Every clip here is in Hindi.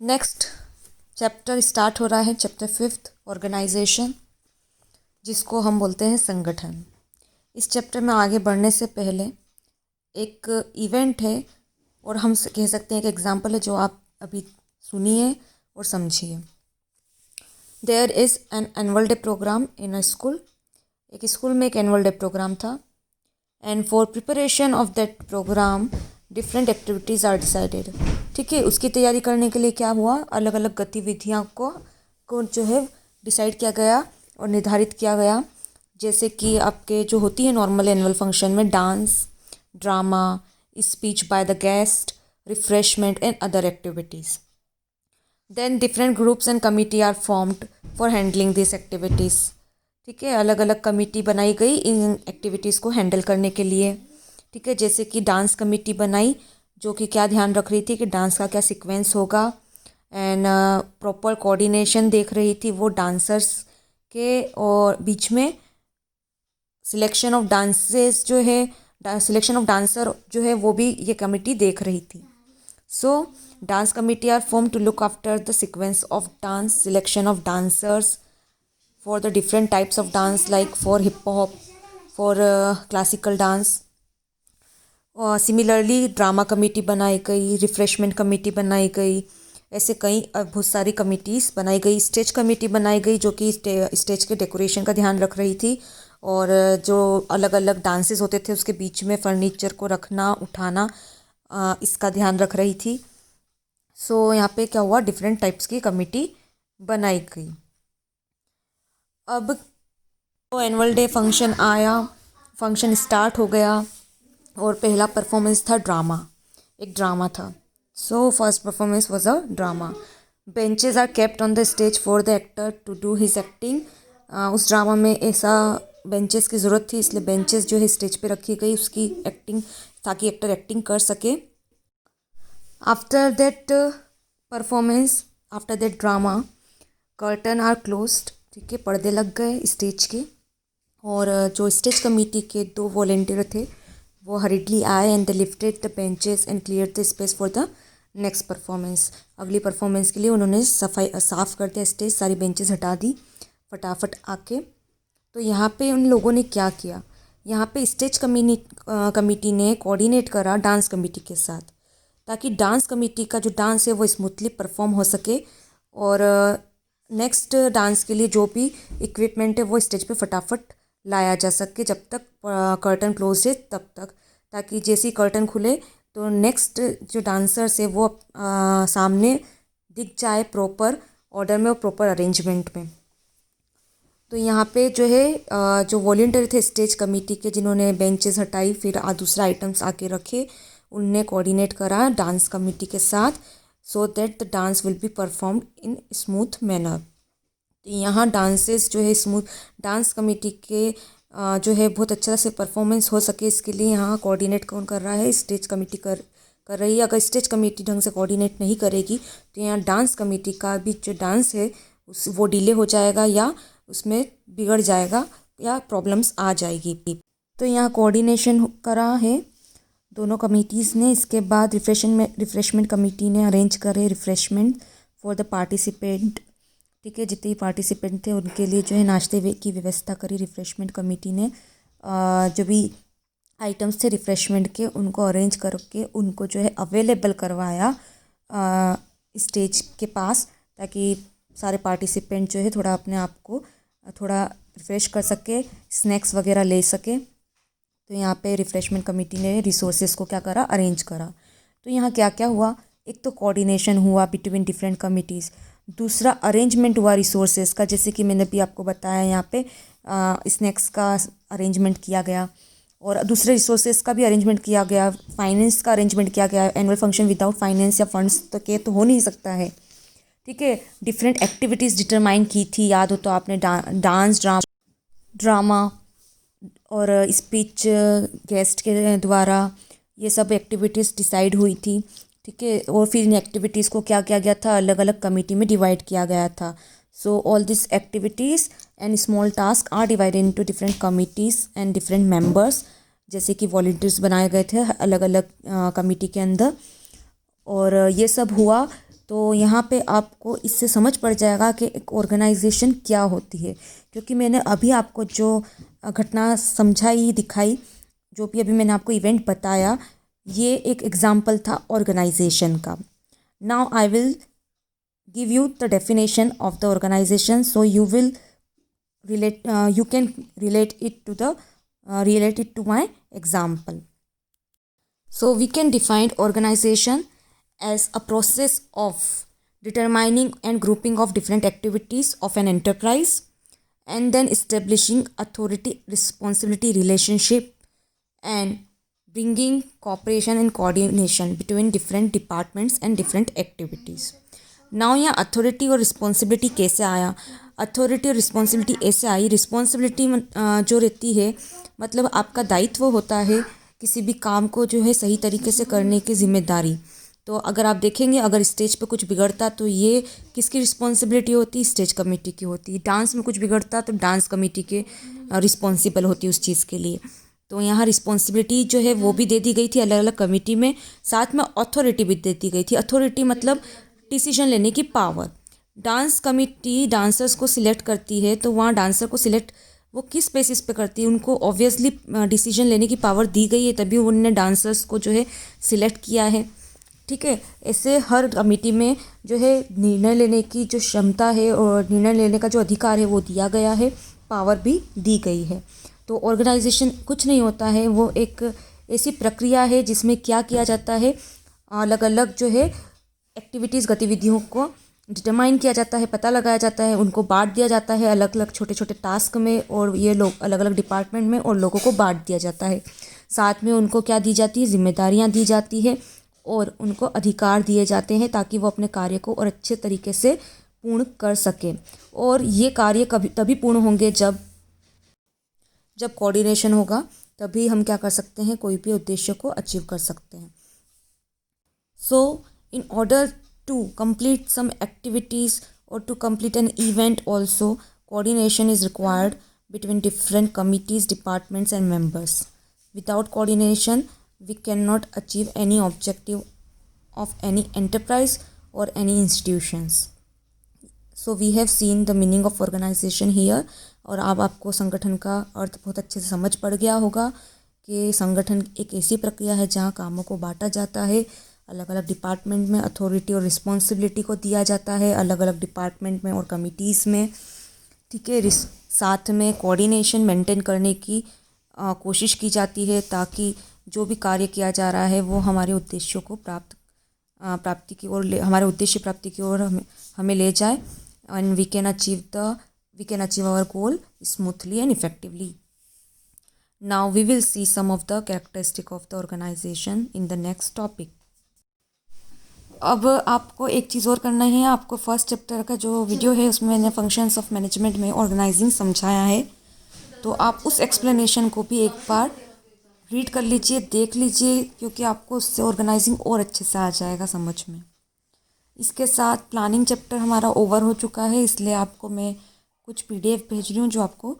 नेक्स्ट चैप्टर स्टार्ट हो रहा है, चैप्टर 5 ऑर्गेनाइजेशन, जिसको हम बोलते हैं संगठन। इस चैप्टर में आगे बढ़ने से पहले एक इवेंट है और हम कह सकते हैं एक एग्जाम्पल है जो आप अभी सुनिए और समझिए। There is an annual day program in a school. एक स्कूल में एक एनुअल डे प्रोग्राम था and for preparation of that program different activities are decided. ठीक है, उसकी तैयारी करने के लिए क्या हुआ, अलग अलग गतिविधियाँ को जो है डिसाइड किया गया और निर्धारित किया गया। जैसे कि आपके जो होती है नॉर्मल एनुअल फंक्शन में dance, drama, speech by the guest, refreshment and other activities. Then different groups and committee are formed for handling this activities. ठीक है, अलग अलग कमिटी बनाई गई इन एक्टिविटीज़ को हैंडल करने के लिए। ठीक है, जैसे कि डांस कमेटी बनाई जो कि क्या ध्यान रख रही थी कि डांस का क्या सीक्वेंस होगा एंड प्रॉपर कोऑर्डिनेशन देख रही थी वो डांसर्स के, और बीच में सिलेक्शन ऑफ डांसेस जो है, सिलेक्शन ऑफ डांसर जो है वो भी ये कमेटी देख रही थी। So dance committee are form to look after the sequence of dance, selection of dancers for the different types of dance like for hip hop, for classical dance. और सिमिलरली ड्रामा कमेटी बनाई गई, रिफ्रेशमेंट कमेटी बनाई गई, ऐसे कई बहुत सारी कमिटीज़ बनाई गई। स्टेज कमेटी बनाई गई जो कि स्टेज के डेकोरेशन का ध्यान रख रही थी और जो अलग अलग डांसेस होते थे उसके बीच में फर्नीचर को रखना, उठाना, इसका ध्यान रख रही थी। सो यहाँ पे क्या हुआ, डिफरेंट टाइप्स की कमेटी बनाई गई। अब तो एनुअल डे फंक्शन आया, फंक्शन स्टार्ट हो गया और पहला परफॉर्मेंस था ड्रामा, एक ड्रामा था। So first performance was a drama. Benches are kept on the stage for the actor to do his acting. उस ड्रामा में ऐसा बेंचेस की ज़रूरत थी, इसलिए बेंचेस जो है स्टेज पे रखी गई उसकी एक्टिंग, ताकि एक्टर एक्टिंग कर सके। After that performance, after that drama, curtain are closed. ठीक है, पर्दे लग गए स्टेज के और जो स्टेज कमेटी के 2 वॉलेंटियर थे वो हरिडली आए and they lifted the benches and clear the space for the next performance. अगली परफॉर्मेंस के लिए उन्होंने साफ़ कर दिया स्टेज, सारी बेंचेस हटा दी फटाफट आके। तो यहाँ पे उन लोगों ने क्या किया, यहाँ पे स्टेज कमेटी ने कोऑर्डिनेट करा डांस कमेटी के साथ, ताकि डांस कमेटी का जो डांस है वो स्मूथली परफॉर्म हो सके और नेक्स्ट डांस के लिए जो भी इक्विपमेंट है वो स्टेज पे फटाफट लाया जा सके जब तक कर्टन क्लोज है तब तक, ताकि जैसे ही कर्टन खुले तो नेक्स्ट जो डांसर्स है वो सामने दिख जाए प्रॉपर ऑर्डर में और प्रॉपर अरेंजमेंट में। तो यहाँ पे जो है जो वॉलंटियर थे स्टेज कमेटी के, जिन्होंने बेंचेस हटाई फिर दूसरा आइटम्स आके रखे, उनने कोऑर्डिनेट करा डांस कमेटी के साथ so that the dance will be performed in smooth manner. तो यहाँ डांसेस जो है स्मूथ, डांस कमेटी के जो है बहुत अच्छा से परफॉर्मेंस हो सके, इसके लिए यहाँ कोऑर्डिनेट कौन कर रहा है, स्टेज कमेटी कर रही है। अगर स्टेज कमेटी ढंग से कोऑर्डिनेट नहीं करेगी तो यहाँ डांस कमेटी का भी जो डांस है वो डिले हो जाएगा या उसमें बिगड़ जाएगा या प्रॉब्लम्स आ जाएगी। तो यहाँ कोऑर्डिनेशन करा है दोनों कमिटीज़ ने। इसके बाद रिफ्रेशमेंट कमेटी ने अरेंज करे रिफ्रेशमेंट फॉर द पार्टिसिपेंट। ठीक है, जितने पार्टिसिपेंट थे उनके लिए जो है नाश्ते की व्यवस्था करी रिफ्रेशमेंट कमेटी ने। जो भी आइटम्स थे रिफ्रेशमेंट के उनको अरेंज करके उनको जो है अवेलेबल करवाया स्टेज के पास, ताकि सारे पार्टिसिपेंट जो है थोड़ा अपने आप को थोड़ा रिफ़्रेश कर सके, स्नैक्स वगैरह ले सके। तो यहाँ पे रिफ़्रेशमेंट कमेटी ने रिसोर्सेज को क्या करा, अरेंज करा। तो यहाँ क्या क्या हुआ, एक तो कोऑर्डिनेशन हुआ बिटवीन डिफरेंट कमिटीज़, दूसरा अरेंजमेंट हुआ रिसोर्सेज का, जैसे कि मैंने भी आपको बताया यहाँ पे स्नैक्स का अरेंजमेंट किया गया और दूसरे रिसोर्सेज का भी अरेंजमेंट किया गया, फाइनेंस का अरेंजमेंट किया गया। एनुअल फंक्शन विदाउट फाइनेंस या फंड्स तो हो नहीं सकता है। ठीक है, डिफरेंट एक्टिविटीज़ डिटरमाइन की थी, याद हो तो आपने डांस, ड्रामा और स्पीच गेस्ट के द्वारा, ये सब एक्टिविटीज़ डिसाइड हुई थी। ठीक है, और फिर इन एक्टिविटीज़ को क्या किया गया था, अलग अलग कमेटी में डिवाइड किया गया था। So all this activities and small task are divided into different committees and different members, जैसे कि वॉलंटियर्स बनाए गए थे अलग अलग कमेटी के अंदर। और ये सब हुआ तो यहाँ पे आपको इससे समझ पड़ जाएगा कि एक ऑर्गेनाइजेशन क्या होती है, क्योंकि मैंने अभी आपको जो घटना समझाई दिखाई, जो भी अभी मैंने आपको इवेंट बताया, ये एक एग्जाम्पल था ऑर्गेनाइजेशन का. Now I will give you the definition of the organization, so you will you can relate it to my example. So we can define organization as a process of determining and grouping of different activities of an enterprise, and then establishing authority responsibility relationship, and bringing cooperation and coordination between different departments and different activities. Now यहाँ अथॉरिटी और रिस्पॉन्सिबिलिटी कैसे आया? अथॉरिटी और रिस्पॉन्सिबिलिटी ऐसे आई. रिस्पॉन्सिबिलिटी जो रहती है, मतलब आपका दायित्व होता है किसी भी काम को जो है सही तरीके से करने की जिम्मेदारी. तो अगर आप देखेंगे, अगर स्टेज पे कुछ बिगड़ता तो ये किसकी रिस्पॉन्सिबिलिटी होती? स्टेज कमेटी की होती. डांस में कुछ बिगड़ता तो डांस कमेटी के रिस्पॉन्सिबल होती उस चीज़ के लिए. तो यहाँ रिस्पॉन्सिबिलिटी जो है वो भी दे दी गई थी अलग अलग कमेटी में, साथ में अथॉरिटी भी दे दी गई थी. अथॉरिटी मतलब डिसीजन लेने की पावर. डांस कमेटी डांसर्स को सिलेक्ट करती है, तो वहाँ डांसर को सिलेक्ट वो किस बेसिस पे करती है? उनको ऑब्वियसली डिसीजन लेने की पावर दी गई है, तभी उन्होंने डांसर्स को जो है सिलेक्ट किया है. ठीक है, ऐसे हर कमेटी में जो है निर्णय लेने की जो क्षमता है और निर्णय लेने का जो अधिकार है वो दिया गया है, पावर भी दी गई है. तो ऑर्गेनाइजेशन कुछ नहीं होता है, वो एक ऐसी प्रक्रिया है जिसमें क्या किया जाता है, अलग अलग जो है एक्टिविटीज़ गतिविधियों को डिटरमाइन किया जाता है, पता लगाया जाता है, उनको बांट दिया जाता है अलग अलग छोटे छोटे टास्क में, और ये लोग अलग अलग डिपार्टमेंट में और लोगों को बांट दिया जाता है. साथ में उनको क्या दी जाती है? जिम्मेदारियां दी जाती है और उनको अधिकार दिए जाते हैं ताकि वो अपने कार्य को और अच्छे तरीके से पूर्ण कर सके. और ये कार्य तभी पूर्ण होंगे जब कोऑर्डिनेशन होगा, तभी हम क्या कर सकते हैं? कोई भी उद्देश्य को अचीव कर सकते हैं. सो in order to complete some activities or to complete an event also, coordination is required between different committees, departments and members. Without coordination we cannot achieve any objective of any enterprise or any institutions. So we have seen the meaning of organization here. और अब आपको संगठन का अर्थ बहुत अच्छे से समझ पड़ गया होगा कि संगठन एक ऐसी प्रक्रिया है जहाँ कामों को बांटा जाता है, अलग अलग डिपार्टमेंट में अथॉरिटी और रिस्पॉन्सिबिलिटी को दिया जाता है, अलग अलग डिपार्टमेंट में और कमिटीज़ में. ठीक है, साथ में कोऑर्डिनेशन मेंटेन करने की कोशिश की जाती है ताकि जो भी कार्य किया जा रहा है वो हमारे उद्देश्यों को प्राप्ति की ओर हमारे उद्देश्य प्राप्ति की ओर हमें ले जाए, and we can achieve our goal smoothly and effectively. Now we will see some of the characteristic of the organisation in the next topic. अब आपको एक चीज़ और करना है. आपको फर्स्ट चैप्टर का जो वीडियो है उसमें मैंने फंक्शंस ऑफ मैनेजमेंट में ऑर्गेनाइजिंग समझाया है, तो आप उस एक्सप्लेनेशन को भी एक बार रीड कर लीजिए, देख लीजिए, क्योंकि आपको उससे ऑर्गेनाइजिंग और अच्छे से आ जाएगा समझ में. इसके साथ प्लानिंग चैप्टर हमारा ओवर हो चुका है, इसलिए आपको मैं कुछ PDF भेज रही हूँ जो आपको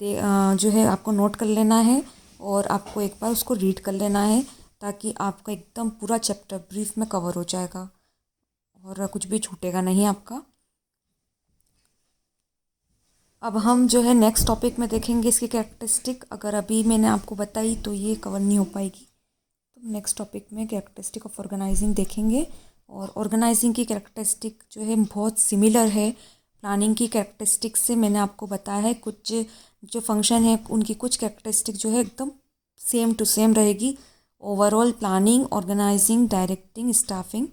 जो है आपको नोट कर लेना है और आपको एक बार उसको रीड कर लेना है, ताकि आपका एकदम पूरा चैप्टर ब्रीफ में कवर हो जाएगा और कुछ भी छूटेगा नहीं आपका. अब हम जो है नेक्स्ट टॉपिक में देखेंगे इसकी कैरेक्टरिस्टिक. अगर अभी मैंने आपको बताई तो ये कवर नहीं हो पाएगी, तो नेक्स्ट टॉपिक में कैरेक्टरिस्टिक ऑफ ऑर्गेनाइजिंग देखेंगे. और ऑर्गेनाइजिंग की कैरेक्टरिस्टिक जो है बहुत सिमिलर है प्लानिंग की कैरेक्टरिस्टिक से. मैंने आपको बताया है कुछ जो फंक्शन है उनकी कुछ कैरेक्टरिस्टिक जो है एकदम सेम टू सेम रहेगी. Overall planning, organising, directing, staffing,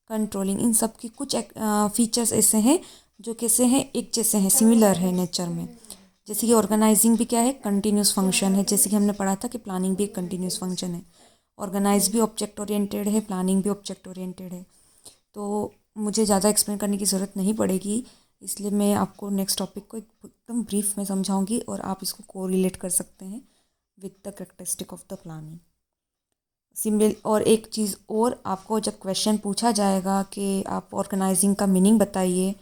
controlling, इन सब की कुछ फीचर्स ऐसे हैं जो कैसे हैं, एक जैसे हैं, सिमिलर है नेचर में. जैसे कि ऑर्गेनाइजिंग भी क्या है? कंटिन्यूस फंक्शन है. जैसे कि हमने पढ़ा था कि प्लानिंग भी एक कंटिन्यूस फंक्शन है. ऑर्गेनाइज भी ऑब्जेक्ट ओरिएंटेड है, प्लानिंग भी ऑब्जेक्ट ओरिएंटेड है. तो मुझे ज़्यादा एक्सप्लेन करने की ज़रूरत नहीं पड़ेगी, इसलिए मैं आपको नेक्स्ट टॉपिक को एकदम ब्रीफ में समझाऊंगी और आप इसको कोरिलेट कर सकते हैं with the characteristic of the planning. Similar. और एक चीज़ और, आपको जब क्वेश्चन पूछा जाएगा कि आप ऑर्गेनाइजिंग का मीनिंग बताइए,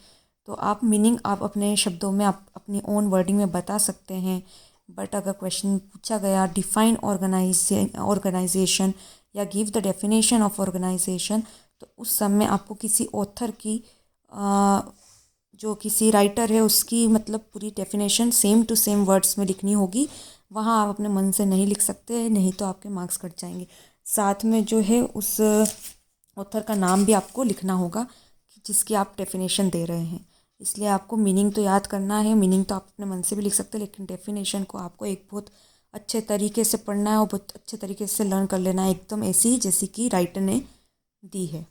तो आप मीनिंग आप अपने शब्दों में आप अपनी ओन वर्डिंग में बता सकते हैं. बट अगर क्वेश्चन पूछा गया डिफाइन ऑर्गेनाइजेशन या give the definition of organisation, तो उस समय आपको किसी ऑथर की जो किसी राइटर है उसकी मतलब पूरी definition same to same words में लिखनी होगी। वहाँ आप अपने मन से नहीं लिख सकते, नहीं तो आपके मार्क्स कट जाएंगे। साथ में जो है उस ऑथर का नाम भी आपको लिखना होगा कि जिसकी आप डेफिनेशन दे रहे हैं। इसलिए आपको मीनिंग तो याद करना है, मीनिंग तो आप अपने मन से भी लिख सकते हैं, लेकिन डेफिनेशन को आपको एक बहुत अच्छे तरीके से पढ़ना है और बहुत अच्छे तरीके से लर्न कर लेना है, एकदम ऐसी जैसी कि राइटर ने दी है।